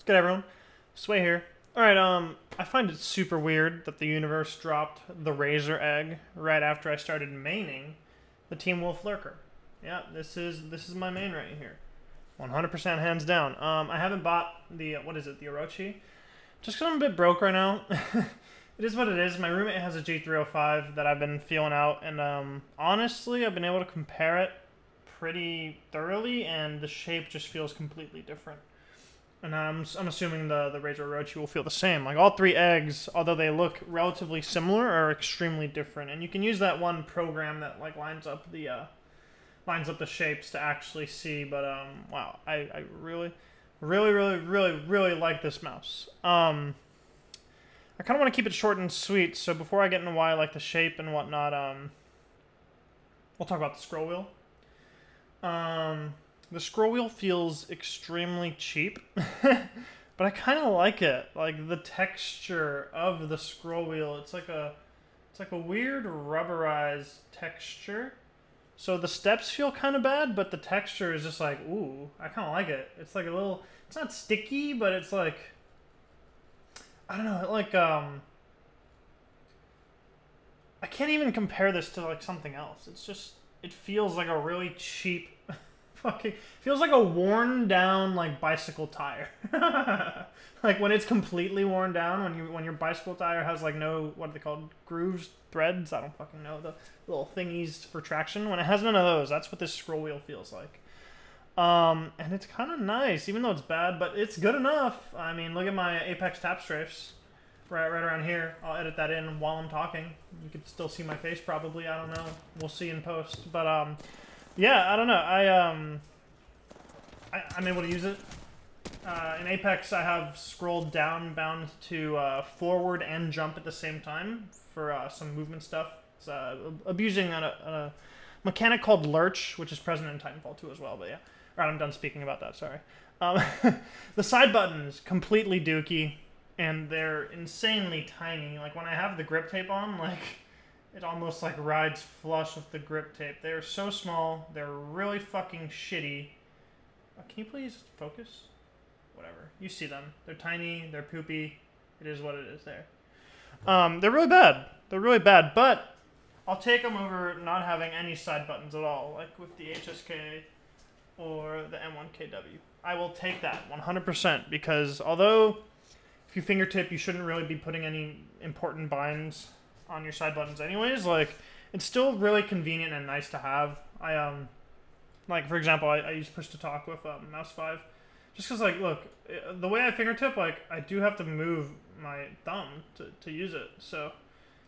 What's good, everyone? Sway here. Alright, I find it super weird that the universe dropped the Razor egg right after I started maining the teamwolf lurker. Yeah, this is my main right here. 100% hands down. I haven't bought the, what is it, the Orochi? Just because I'm a bit broke right now. It is what it is. My roommate has a G305 that I've been feeling out, and honestly, I've been able to compare it pretty thoroughly, and the shape just feels completely different. And I'm assuming the Razor Orochi will feel the same. Like, all three eggs, although they look relatively similar, are extremely different. And you can use that one program that, like, lines up the shapes to actually see. But, wow, I really like this mouse. I kind of want to keep it short and sweet, so before I get into why I like the shape and whatnot, we'll talk about the scroll wheel. The scroll wheel feels extremely cheap, but I kind of like it. Like, the texture of the scroll wheel, it's like a weird rubberized texture. So the steps feel kind of bad, but the texture is just like, ooh, I kind of like it. It's like a little, it's not sticky, but it's like, I don't know, like, I can't even compare this to, like, something else. It's just, it feels like a really cheap, fucking, feels like a worn down, like, bicycle tire. Like, when it's completely worn down, when your bicycle tire has, like, no, what are they called, grooves, threads, I don't fucking know, the little thingies for traction. When it has none of those, that's what this scroll wheel feels like. And it's kind of nice, even though it's bad, but it's good enough. I mean, look at my Apex tap strafes right around here. I'll edit that in while I'm talking. You could still see my face probably, I don't know. We'll see in post. But, yeah, I don't know. I'm able to use it. In Apex, I have scrolled down bound to forward and jump at the same time for some movement stuff. It's abusing a mechanic called lurch, which is present in Titanfall 2 as well, but yeah. Alright, I'm done speaking about that, sorry. The side buttons, completely dookie, and they're insanely tiny. Like, when I have the grip tape on, like, it almost, like, rides flush with the grip tape. They're so small, they're really fucking shitty. Can you please focus? Whatever. You see them. They're tiny, they're poopy. It is what it is there. They're really bad. They're really bad, but I'll take them over not having any side buttons at all, like with the HSK or the M1KW. I will take that 100%, because although if you fingertip, you shouldn't really be putting any important binds on your side buttons anyways, like, it's still really convenient and nice to have. Like, for example, I use push to talk with mouse 5. Just because, like, look, the way I fingertip, like, I do have to move my thumb to use it. So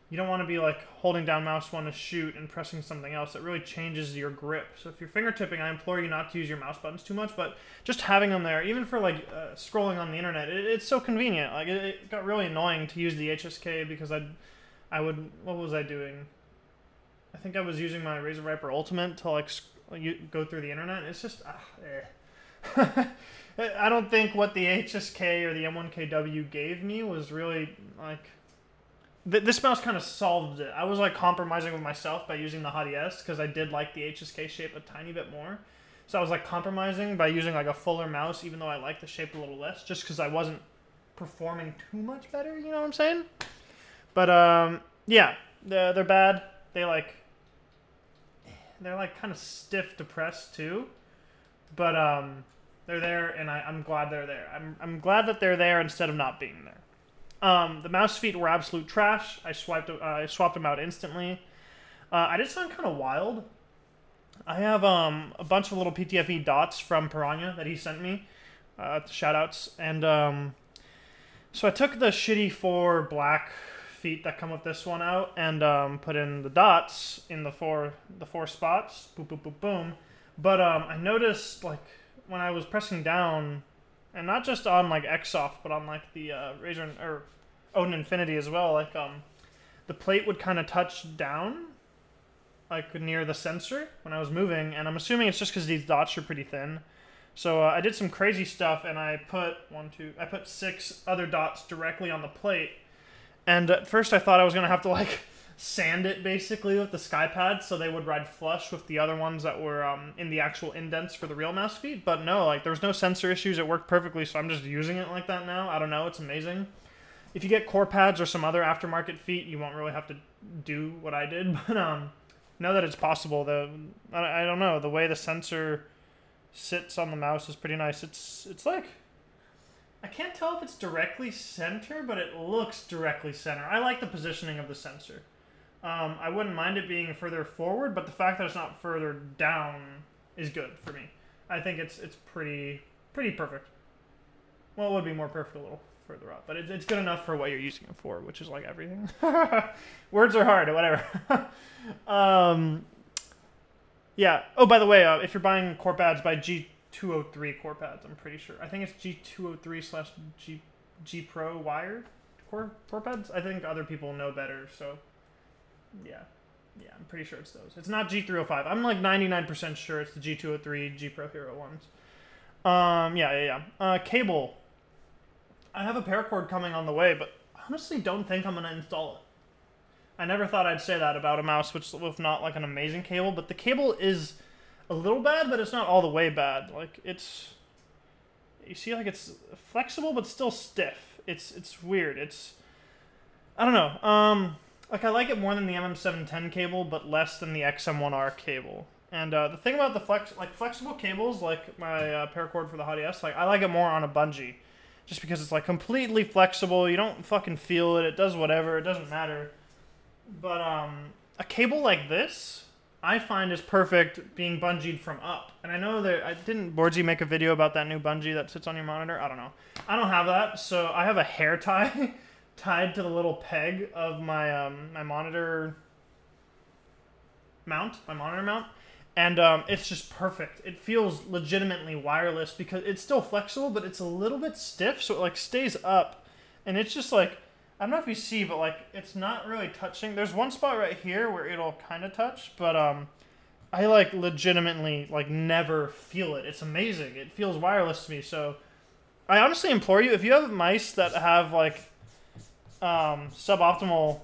you don't want to be, like, holding down mouse 1 to shoot and pressing something else. It really changes your grip. So if you're fingertipping, I implore you not to use your mouse buttons too much. But just having them there, even for, like, scrolling on the internet, it's so convenient. Like, it got really annoying to use the HSK because I would, what was I doing? I think I was using my Razor Viper Ultimate to, like, go through the internet. It's just, I don't think what the HSK or the M1KW gave me was really, like, this mouse kind of solved it. I was, like, compromising with myself by using the Hot ES, because I did like the HSK shape a tiny bit more. So I was, like, compromising by using, like, a fuller mouse, even though I liked the shape a little less, just because I wasn't performing too much better, you know what I'm saying? But, yeah, they're bad. They're, like, kind of stiff to press, too. But, they're there, and I'm glad they're there. I'm glad that they're there instead of not being there. The mouse feet were absolute trash. I swapped them out instantly. I did something kind of wild. I have a bunch of little PTFE dots from Piranha that he sent me. Shoutouts. And so I took the shitty 4 black feet that come with this one out and put in the dots in the four spots. Boop, boop, boop, boom. But I noticed, like, when I was pressing down, and not just on, like, Xsoft, but on, like, the Razor or Odin Infinity as well, like, the plate would kind of touch down, like, near the sensor when I was moving, and I'm assuming it's just because these dots are pretty thin. So I did some crazy stuff, and I put 6 other dots directly on the plate, and at first I thought I was going to have to, like, sand it basically with the sky pads so they would ride flush with the other ones that were in the actual indents for the real mouse feet. But no, like there was no sensor issues. It worked perfectly, so I'm just using it like that now. I don't know. It's amazing. If you get core pads or some other aftermarket feet, you won't really have to do what I did. But know that it's possible. I don't know. The way the sensor sits on the mouse is pretty nice. It's like, I can't tell if it's directly center, but it looks directly center. I like the positioning of the sensor. I wouldn't mind it being further forward, but the fact that it's not further down is good for me. I think it's pretty perfect. Well, it would be more perfect a little further up, but it's good enough for what you're using it for, which is like everything. Words are hard, whatever. Yeah. Oh, by the way, if you're buying core pads, buy G203 core pads. I'm pretty sure. I think it's G203/G Pro wired core pads. I think other people know better, so yeah, I'm pretty sure it's those. It's not G305. I'm like 99% sure it's the G203 G Pro Hero ones. Cable. I have a paracord coming on the way, but honestly don't think I'm going to install it. I never thought I'd say that about a mouse with not like an amazing cable, but the cable is a little bad, but it's not all the way bad. Like it's, you see, like it's flexible but still stiff. It's weird. I don't know. Like I like it more than the MM710 cable, but less than the XM1R cable. And the thing about the flexible cables, like my paracord for the Hot ES, like I like it more on a bungee. Just because it's like completely flexible, you don't fucking feel it, it does whatever, it doesn't matter. But a cable like this, I find is perfect being bungeed from up. And I know that, didn't Boardsy make a video about that new bungee that sits on your monitor? I don't know. I don't have that, so I have a hair tie tied to the little peg of my my monitor mount, And it's just perfect. It feels legitimately wireless because it's still flexible, but it's a little bit stiff, so it like stays up. And it's just like, I don't know if you see, but like it's not really touching. There's one spot right here where it'll kind of touch, but I like legitimately like never feel it. It's amazing. It feels wireless to me. So I honestly implore you, if you have mice that have like suboptimal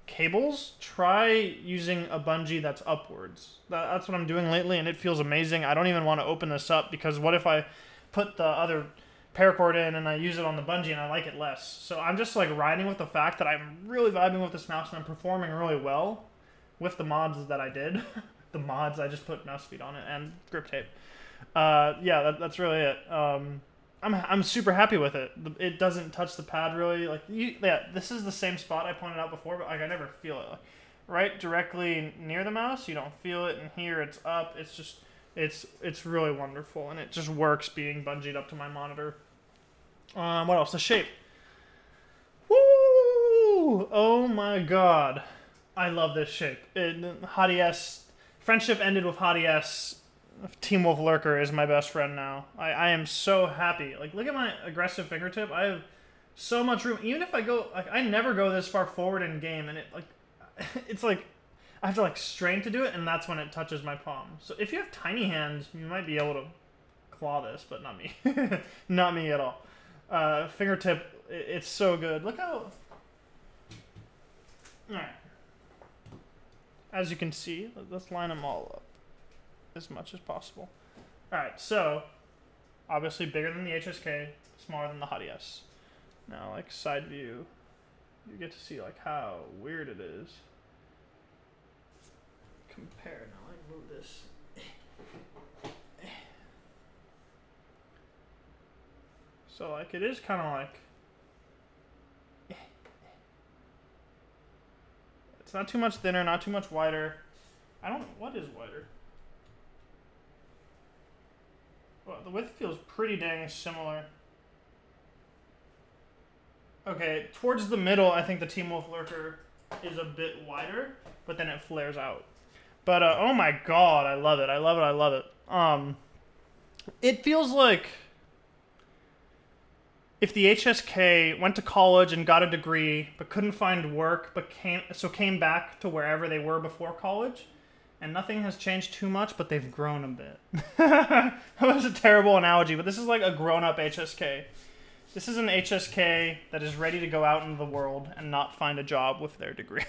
cables, try using a bungee that's upwards. That's what I'm doing lately, and it feels amazing. I don't even want to open this up because what if I put the other paracord in and I use it on the bungee and I like it less? So I'm just like riding with the fact that I'm really vibing with this mouse and I'm performing really well with the mods that I did. The mods, I just put mouse feet on it and grip tape. Yeah, that's really it. I'm super happy with it. It doesn't touch the pad really. Like yeah, this is the same spot I pointed out before, but like I never feel it. Like, right directly near the mouse, you don't feel it, and here it's up. It's just it's really wonderful, and it just works being bungeed up to my monitor. What else? The shape. Woo! Oh my god, I love this shape. Hot ES friendship ended with Hot ES. Teamwolf Lurker is my best friend now. I am so happy. Like, look at my aggressive fingertip. I have so much room. Even if I go, like, I never go this far forward in game, and it, like, it's like, I have to, like, strain to do it, and that's when it touches my palm. So if you have tiny hands, you might be able to claw this, but not me. Not me at all. Fingertip, it's so good. Look how... Alright. As you can see, let's line them all up as much as possible. Alright, so obviously bigger than the HSK, smaller than the Hot ES. Now, like, side view, you get to see like how weird it is. Compare. Now let me move this. So like it is kind of like, it's not too much thinner, not too much wider. What is wider? Well, the width feels pretty dang similar. Okay, towards the middle, I think the Teamwolf Lurker is a bit wider, but then it flares out. But, oh my god, I love it. I love it, I love it. It feels like if the HSK went to college and got a degree, but couldn't find work, but came back to wherever they were before college, and nothing has changed too much, but they've grown a bit. That was a terrible analogy, but this is like a grown-up HSK. This is an HSK that is ready to go out into the world and not find a job with their degree.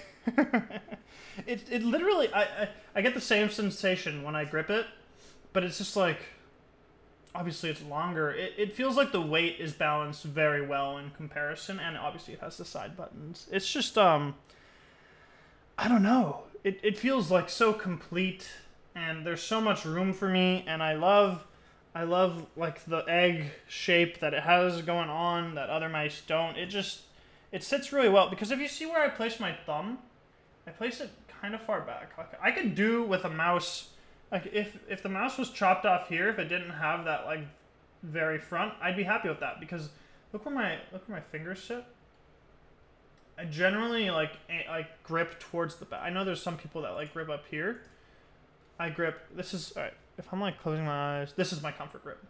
It literally, I get the same sensation when I grip it, but it's just like, obviously it's longer. It feels like the weight is balanced very well in comparison, and obviously it has the side buttons. It's just, I don't know. It feels like so complete, and there's so much room for me, and I love like the egg shape that it has going on that other mice don't. It sits really well, because if you see where I place my thumb, I place it kind of far back. Like, I could do with a mouse, like if the mouse was chopped off here, if it didn't have that like very front, I'd be happy with that, because look where my fingers sit. I generally like grip towards the back. I know there's some people that like grip up here. I grip, this is, all right, if I'm like closing my eyes, this is my comfort grip,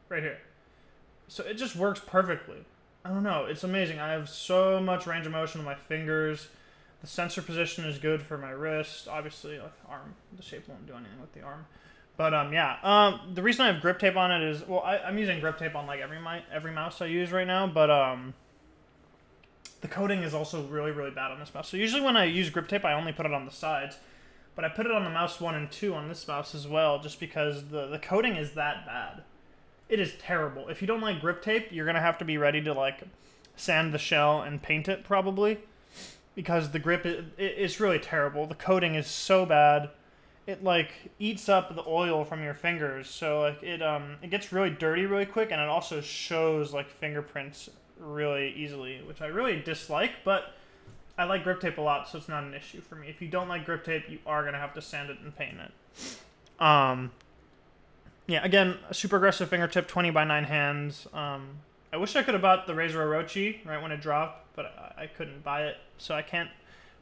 right here. So it just works perfectly. I don't know, it's amazing. I have so much range of motion with my fingers. The sensor position is good for my wrist. Obviously, like arm, the shape won't do anything with the arm. But yeah, the reason I have grip tape on it is, well, I'm using grip tape on like every mouse I use right now, but the coating is also really, really bad on this mouse. So usually when I use grip tape, I only put it on the sides. But I put it on the mouse 1 and 2 on this mouse as well, just because the coating is that bad. It is terrible. If you don't like grip tape, you're going to have to be ready to like sand the shell and paint it probably, because the grip it's really terrible. The coating is so bad. It like eats up the oil from your fingers, so like it gets really dirty really quick, and it also shows like fingerprints really easily, which I really dislike, but I like grip tape a lot, so it's not an issue for me. If you don't like grip tape, you are going to have to sand it and paint it. Yeah, again, a super aggressive fingertip, 20 by 9 hands. I wish I could have bought the Razor Orochi right when it dropped, but I couldn't buy it, so I can't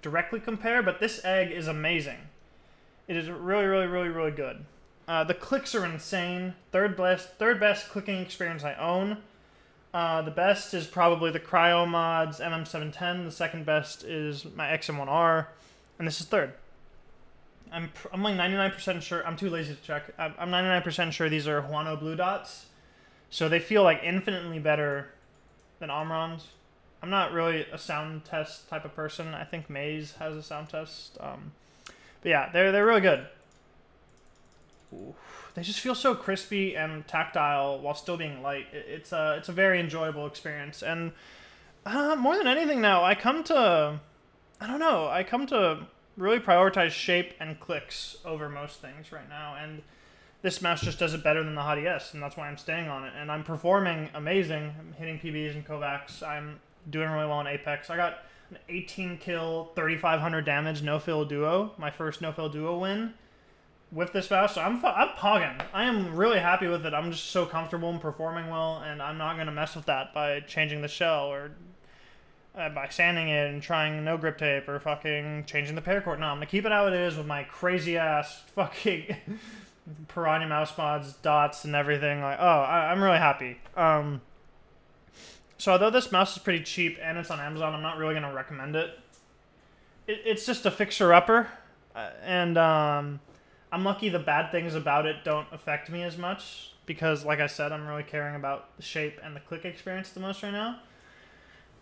directly compare, but this egg is amazing. It is really, really, really, really good. The clicks are insane. Third best clicking experience I own. The best is probably the Cryo Mods MM710. The second best is my XM1R, and this is third. I'm like 99% sure. I'm too lazy to check. I'm 99% sure these are Huano Blue Dots, so they feel like infinitely better than Omron's. I'm not really a sound test type of person. I think Maze has a sound test. But yeah, they're really good. Ooh. They just feel so crispy and tactile while still being light. It's a very enjoyable experience, and more than anything now, I come to really prioritize shape and clicks over most things right now, and this mouse just does it better than the Hot ES, and that's why I'm staying on it, and I'm performing amazing. I'm hitting PBs and Kovacs. I'm doing really well in Apex. I got an 18 kill, 3,500 damage no-fill duo, my first no-fill duo win with this mouse, so I'm pogging. I am really happy with it. I'm just so comfortable and performing well, and I'm not going to mess with that by changing the shell or by sanding it and trying no grip tape or fucking changing the paracord. No, I'm going to keep it how it is with my crazy-ass fucking Piranha mouse mods, dots, and everything. Like, oh, I'm really happy. So although this mouse is pretty cheap and it's on Amazon, I'm not really going to recommend it. It's just a fixer-upper, and I'm lucky the bad things about it don't affect me as much, because, like I said, I'm really caring about the shape and the click experience the most right now.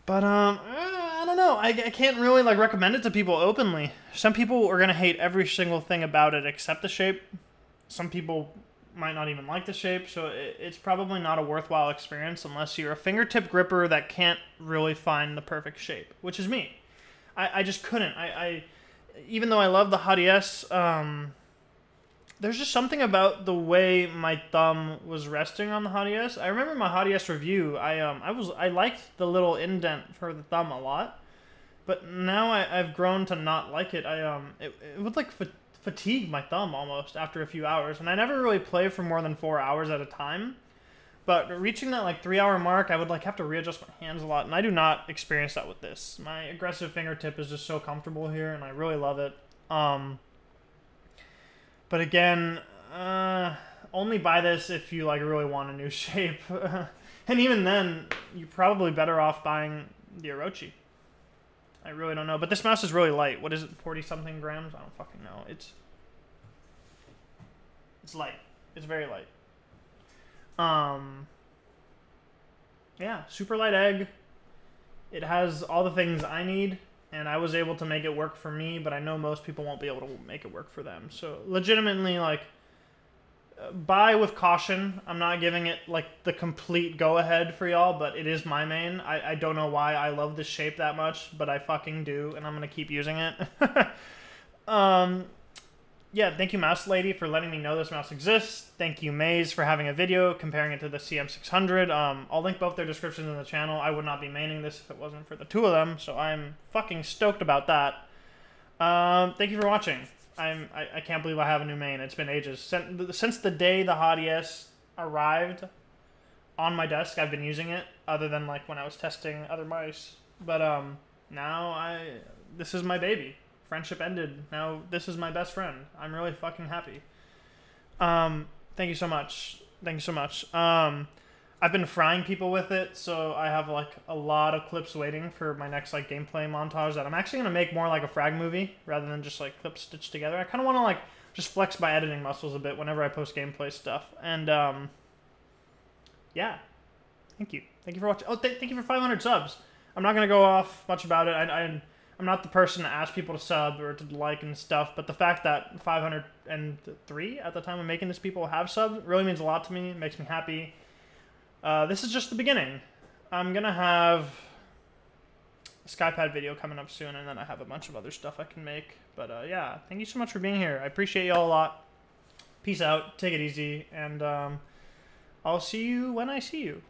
But, I don't know. I can't really, like, recommend it to people openly. Some people are going to hate every single thing about it except the shape. Some people might not even like the shape, so it's probably not a worthwhile experience unless you're a fingertip gripper that can't really find the perfect shape, which is me. I just couldn't. Even though I love the Hot ES, there's just something about the way my thumb was resting on the Hot ES. I remember my Hot ES review. I liked the little indent for the thumb a lot, but now I've grown to not like it. It would like fatigue my thumb almost after a few hours, and I never really play for more than 4 hours at a time. But reaching that like 3-hour mark, I would like have to readjust my hands a lot, and I do not experience that with this. My aggressive fingertip is just so comfortable here, and I really love it. But again, only buy this if you like really want a new shape. And even then, you're probably better off buying the Orochi. I really don't know. But this mouse is really light. What is it, 40-something grams? I don't fucking know. It's light. It's very light. yeah, super light egg. It has all the things I need, and I was able to make it work for me, but I know most people won't be able to make it work for them. So legitimately, like, buy with caution. I'm not giving it like the complete go-ahead for y'all, but it is my main. I don't know why I love this shape that much, but I fucking do, and I'm gonna keep using it. Yeah, thank you, Mouse Lady, for letting me know this mouse exists. Thank you, Maze, for having a video comparing it to the CM600. I'll link both their descriptions in the channel. I would not be maining this if it wasn't for the two of them, so I'm fucking stoked about that. Thank you for watching. I can't believe I have a new main. It's been ages. Since the day the Hot ES arrived on my desk, I've been using it, other than like when I was testing other mice. But now this is my baby. Friendship ended. Now this is my best friend. I'm really fucking happy. Thank you so much. Thank you so much. I've been frying people with it, so I have like a lot of clips waiting for my next like gameplay montage that I'm actually gonna make more like a frag movie rather than just like clips stitched together. I kind of want to like just flex my editing muscles a bit whenever I post gameplay stuff. And yeah, thank you for watching. Oh, thank you for 500 subs. I'm not gonna go off much about it. I'm not the person to ask people to sub or to like and stuff, but the fact that 503 at the time of making this people have subbed really means a lot to me. It makes me happy. This is just the beginning. I'm gonna have a Skypad video coming up soon, and then I have a bunch of other stuff I can make. But yeah, thank you so much for being here. I appreciate y'all a lot. Peace out, take it easy, and I'll see you when I see you.